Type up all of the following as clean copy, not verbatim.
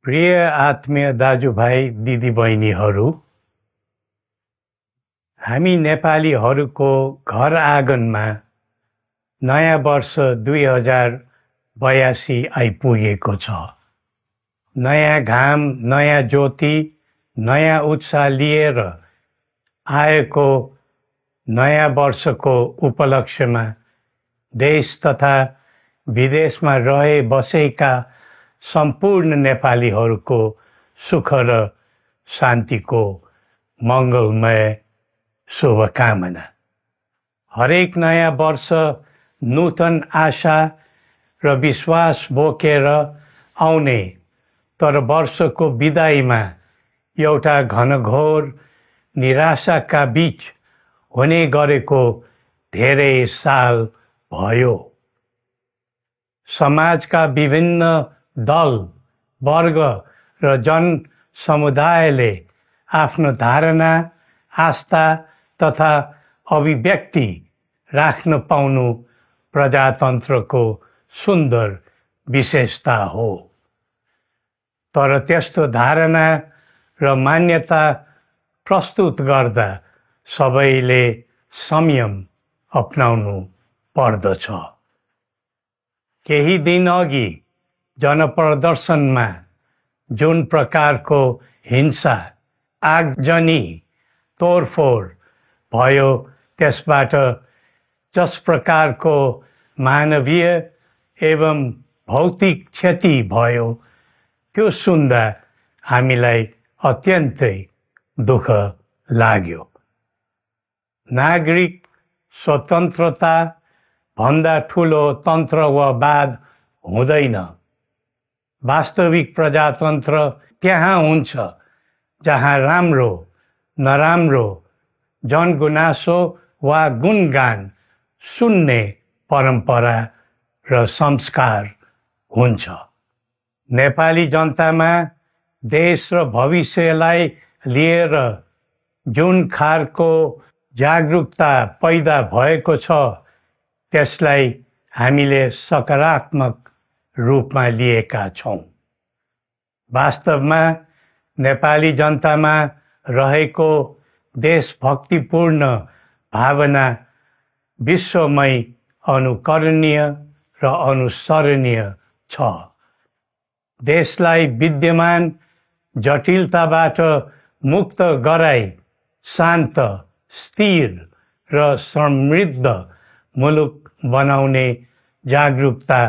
प्रिय आत्मीय दाजुभाइ दिदीबहिनीहरू, हामी नेपालीहरूको घर आँगनमा नयाँ वर्ष 2082 आइपुगेको छ। नयाँ घाम, नयाँ ज्योति, नयाँ उत्साह लिएर आएको नयाँ वर्षको उपलक्ष्यमा देश तथा विदेशमा रहे बसेका सम्पूर्ण नेपालीहरूको सुख र शान्तिको मङ्गलमय शुभकामना। हरेक नयाँ वर्ष नूतन आशा र विश्वास बोकेर आउने, तर वर्षको बिदाईमा एउटा घनघोर निराशाका बीच हुने गरेको धेरै साल भयो। समाजका विभिन्न दल, वर्ग र जन समुदायले आफ्नो धारणा, आस्था तथा अभिव्यक्ति राख्न पाउनु प्रजातन्त्रको सुन्दर विशेषता हो। तर त्यस्तो धारणा र मान्यता प्रस्तुत गर्दा सबैले संयम अपनाउनु पर्दछ। केही दिन अघि जनप्रदर्शनमा जुन प्रकारको हिंसा, आगजनी, तोडफोड भयो, त्यसबाट जस प्रकारको मानवीय एवं भौतिक क्षति भयो, त्यो सुन्दा हामीलाई अत्यन्तै दुःख लाग्यो। नागरिक स्वतन्त्रता भन्दा ठुलो तन्त्र वा वाद हुँदैन। वास्तविक प्रजातन्त्र त्यहाँ हुन्छ जहाँ राम्रो, नराम्रो, जनगुनासो वा गुणगान सुन्ने परम्परा र संस्कार हुन्छ। नेपाली जनतामा देश र भविष्यलाई लिएर जुन खालको जागरुकता पैदा भएको छ, त्यसलाई हामीले सकारात्मक रूपमा लिएका छौँ। वास्तवमा नेपाली जनतामा रहेको देशभक्तिपूर्ण भावना विश्वमै अनुकरणीय र अनुसरणीय छ। देशलाई विद्यमान जटिलताबाट मुक्त गराई शान्त, स्थिर र समृद्ध मुलुक बनाउने जागरुकता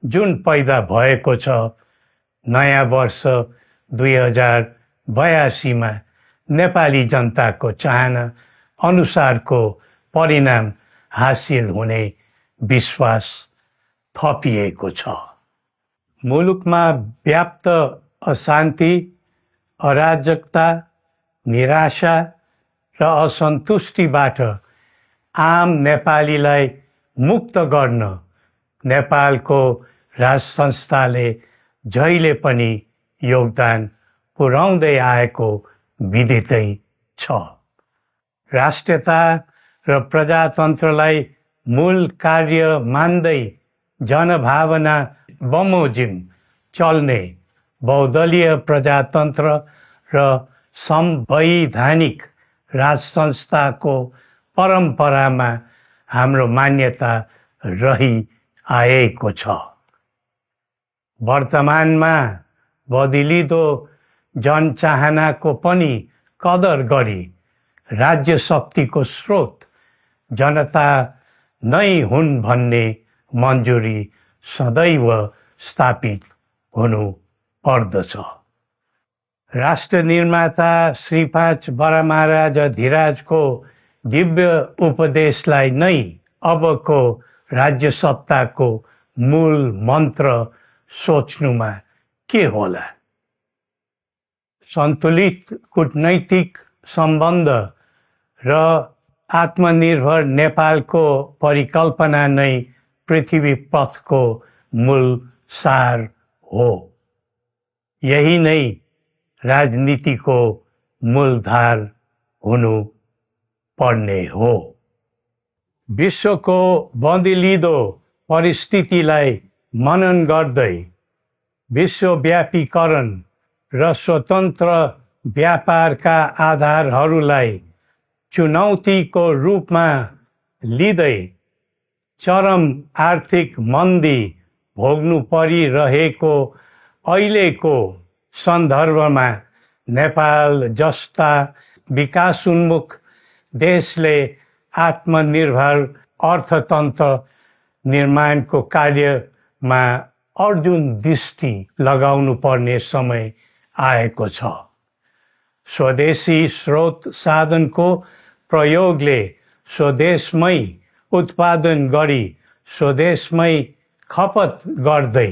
जुन पैदा भएको छ, नयाँ वर्ष 2082 मा नेपाली जनताको चाहना अनुसारको परिणाम हासिल हुने विश्वास थपिएको छ। मुलुकमा व्याप्त अशान्ति, अराजकता, निराशा र असन्तुष्टिबाट आम नेपालीलाई मुक्त गर्न नेपालको राज संस्थाले जहिले पनि योगदान पुर्याउँदै आएको विदितै छ। राष्ट्रियता र प्रजातन्त्रलाई मूल कार्य मान्दै जनभावना बमोजिम चल्ने बहुदलीय प्रजातन्त्र र संवैधानिक राज संस्थाको परम्परामा हाम्रो मान्यता रही आएको छ। वर्तमानमा बदलिँदो जनचाहनाको पनि कदर गरी राज्य शक्तिको स्रोत जनता नै हुन् भन्ने मन्जुरी सदैव स्थापित हुनु पर्दछ। राष्ट्र निर्माता श्री 5 बरामहाराज धीराजको दिव्य उपदेशलाई नै अबको राज्य सत्ताको मूल मन्त्र सोच्नुमा के होला? सन्तुलित कूटनैतिक सम्बन्ध र आत्मनिर्भर नेपालको परिकल्पना नै पृथ्वी पथको मूल सार हो। यही नै राजनीतिको मूलधार हुनु पर्ने हो। विश्वको बदलिँदो परिस्थितिलाई मनन गर्दै विश्वव्यापीकरण र स्वतन्त्र व्यापारका आधारहरूलाई चुनौतीको रूपमा लिँदै चरम आर्थिक मन्दी भोग्नु परिरहेको अहिलेको सन्दर्भमा नेपाल जस्ता विकासोन्मुख देशले आत्मनिर्भर अर्थतन्त्र निर्माणको कार्यमा अर्जुन दृष्टि लगाउनु पर्ने समय आएको छ। स्वदेशी स्रोत साधनको प्रयोगले स्वदेशमै उत्पादन गरी स्वदेशमै खपत गर्दै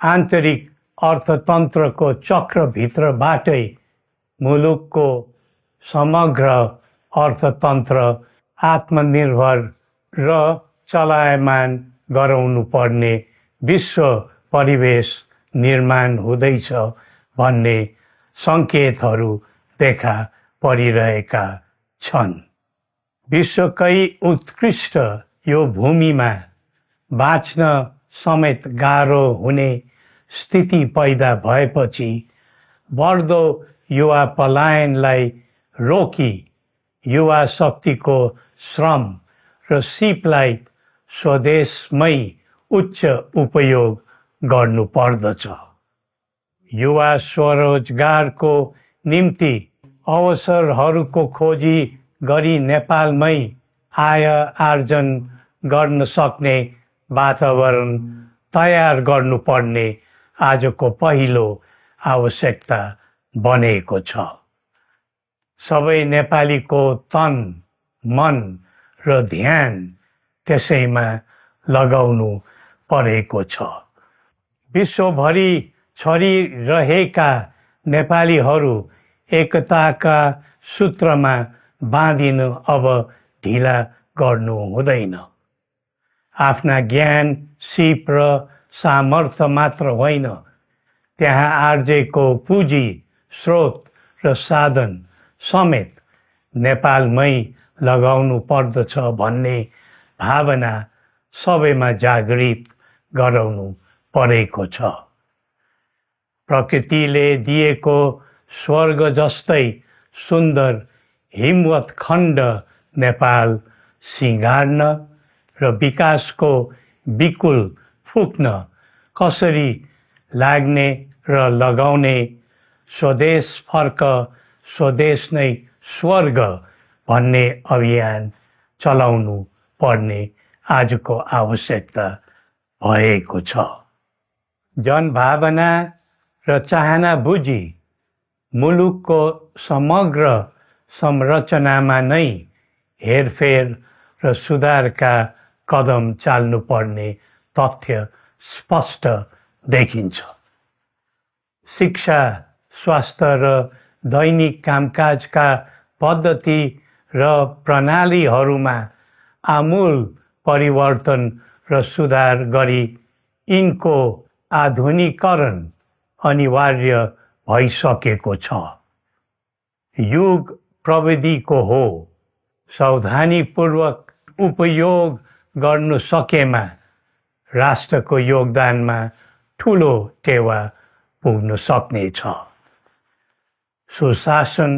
आन्तरिक अर्थतन्त्रको चक्रभित्रबाटै मुलुकको समग्र अर्थतन्त्र आत्मनिर्भर र चलायमान गराउनु पर्ने विश्व परिवेश निर्माण हुँदैछ भन्ने सङ्केतहरू देखा परिरहेका छन्। विश्वकै उत्कृष्ट यो भूमिमा बाँच्न समेत गाह्रो हुने स्थिति पैदा भएपछि बढ्दो युवा पलायनलाई रोकी युवा शक्तिको श्रम र सिपलाई स्वदेशमै उच्च उपयोग गर्नु पर्दछ। युवा स्वरोजगारको निम्ति अवसरहरूको खोजी गरी नेपालमै आय आर्जन गर्न सक्ने वातावरण तयार गर्नुपर्ने आजको पहिलो आवश्यकता बनेको छ। सबै नेपालीको तन, मन र ध्यान त्यसैमा लगाउनु परेको छ। विश्वभरि छरिरहेका नेपालीहरू एकताका सूत्रमा बाँधिन अब ढिला गर्नु हुँदैन। आफ्ना ज्ञान, सिप र सामर्थ्य मात्र होइन, त्यहाँ आर्जेको पुँजी, स्रोत र साधन समेत नेपालमै लगाउनु पर्दछ भन्ने भावना सबैमा जागृत गराउनु परेको छ। प्रकृतिले दिएको स्वर्ग जस्तै सुन्दर हिमवत् खण्ड नेपाल सिँगार्न र विकासको विपुल फुक्न कसरी लाग्ने र लगाउने स्वदेश फर्क स्वदेश नै स्वर्ग भन्ने अभियान चलाउनु पर्ने आजको आवश्यकता भएको छ। जनभावना र चाहना बुझी मुलुकको समग्र संरचनामा नै हेरफेर र सुधारका कदम चाल्नुपर्ने तथ्य स्पष्ट देखिन्छ। शिक्षा, स्वास्थ्य र दैनिक कामकाजका पद्धति र प्रणालीहरूमा आमूल परिवर्तन र सुधार गरी यिनको आधुनिकीकरण अनिवार्य भइसकेको छ। युग प्रविधिको हो, सावधानीपूर्वक उपयोग गर्नु सकेमा राष्ट्रको योगदानमा ठुलो टेवा पुग्न सक्नेछ। सुशासन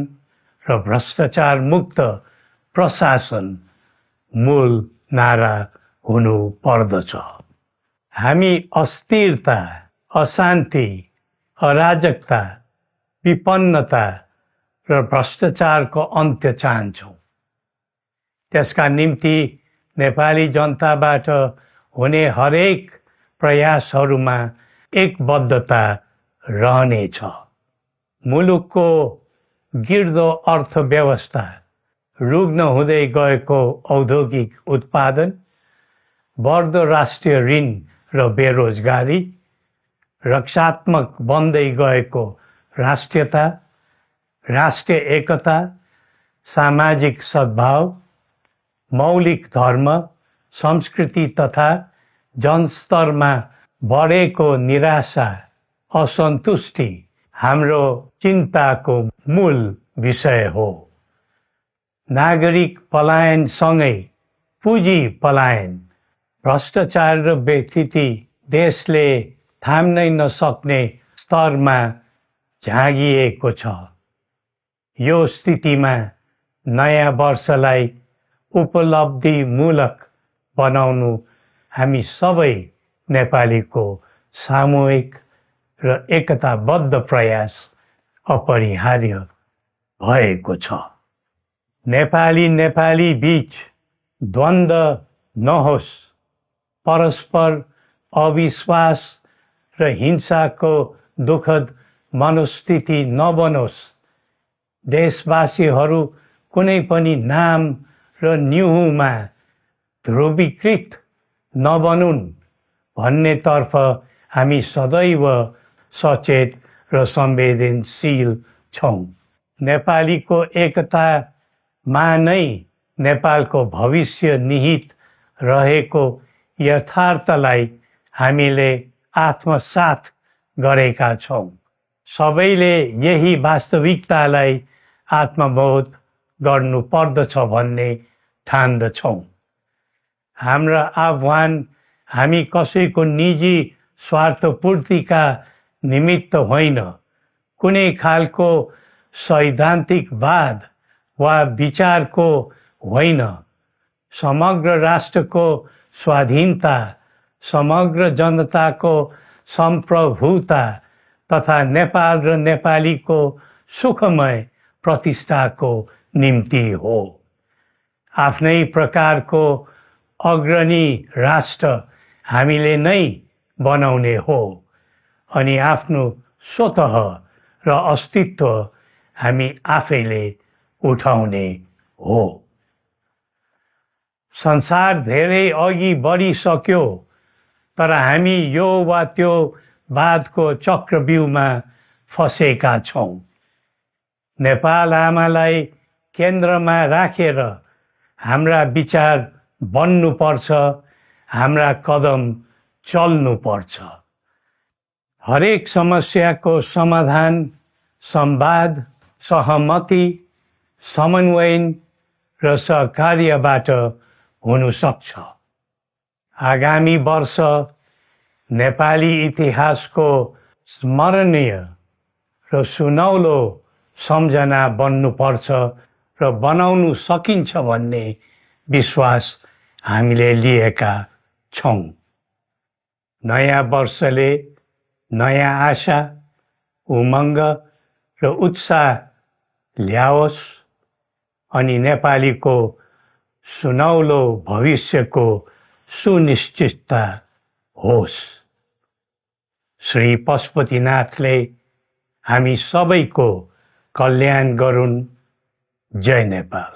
र भ्रष्टाचार मुक्त प्रशासन मूल नारा हुनु पर्दछ। हामी अस्थिरता, अशान्ति, अराजकता, विपन्नता र भ्रष्टाचारको अन्त्य चाहन्छौँ। त्यसका निम्ति नेपाली जनताबाट हुने हरेक प्रयासहरूमा एकबद्धता रहनेछ। मुलुकको गिर्दो अर्थव्यवस्था, रुग्न हुँदै गएको औद्योगिक उत्पादन, बढ्दो राष्ट्रिय ऋण र बेरोजगारी, रक्षात्मक बन्दै गएको राष्ट्रियता, राष्ट्रिय एकता, सामाजिक सद्भाव, मौलिक धर्म, संस्कृति तथा जनस्तरमा बढेको निराशा, असन्तुष्टि हाम्रो चिन्ताको मूल विषय हो। नागरिक पलायनसँगै पुँजी पलायन, भ्रष्टाचार र व्यथिति देशले थाम्नै नसक्ने स्तरमा झाँगिएको छ। यो स्थितिमा नयाँ वर्षलाई उपलब्धिमूलक बनाउनु हामी सबै नेपालीको सामूहिक र एकताबद्ध प्रयास अपरिहार्य भएको छ। नेपाली बीच द्वन्द्व नहोस्, परस्पर अविश्वास र हिंसाको दुःखद मनोस्थिति नबनोस्, देशवासीहरू कुनै पनि नाम र न्युहुमा ध्रुवीकृत नबनुन् भन्नेतर्फ हामी सदैव सचेत र संवेदनशील छौँ। नेपालीको एकतामा नै नेपालको भविष्य निहित रहेको यथार्थलाई हामीले आत्मसात गरेका छौँ। सबैले यही वास्तविकतालाई आत्मबोध गर्नुपर्दछ भन्ने ठान्दछौँ। हाम्रा आह्वान हामी कसैको निजी स्वार्थपूर्तिका निमित्त होइन, कुनै खालको सैद्धान्तिकवाद वा विचारको होइन। समग्र राष्ट्रको स्वाधीनता, समग्र जनताको सम्प्रभुता तथा नेपाल र नेपालीको सुखमय प्रतिष्ठाको निम्ति हो। आफ्नै प्रकारको अग्रणी राष्ट्र हामीले नै बनाउने हो अनि आफ्नो स्वतः र अस्तित्व हामी आफैले उठाउने हो। संसार धेरै अघि बढिसक्यो, तर हामी यो वा त्यो वादको चक्रव्यूहमा फँसेका छौँ। नेपाल आमालाई केन्द्रमा राखेर हाम्रा विचार बन्नुपर्छ, हाम्रा कदम चल्नुपर्छ। हरेक समस्याको समाधान संवाद, सहमति, समन्वयन र सहकार्यबाट हुन सक्छ। आगामी वर्ष नेपाली इतिहासको स्मरणीय र सुनौलो सम्झना बन्नुपर्छ र बनाउनु सकिन्छ भन्ने विश्वास हामीले लिएका छौँ। नयाँ वर्षले नयाँ आशा, उमङ्ग र उत्साह ल्याओस् अनि नेपालीको सुनौलो भविष्यको सुनिश्चितता होस्। श्री पशुपतिनाथले हामी सबैको कल्याण गरून्। जय नेपाल।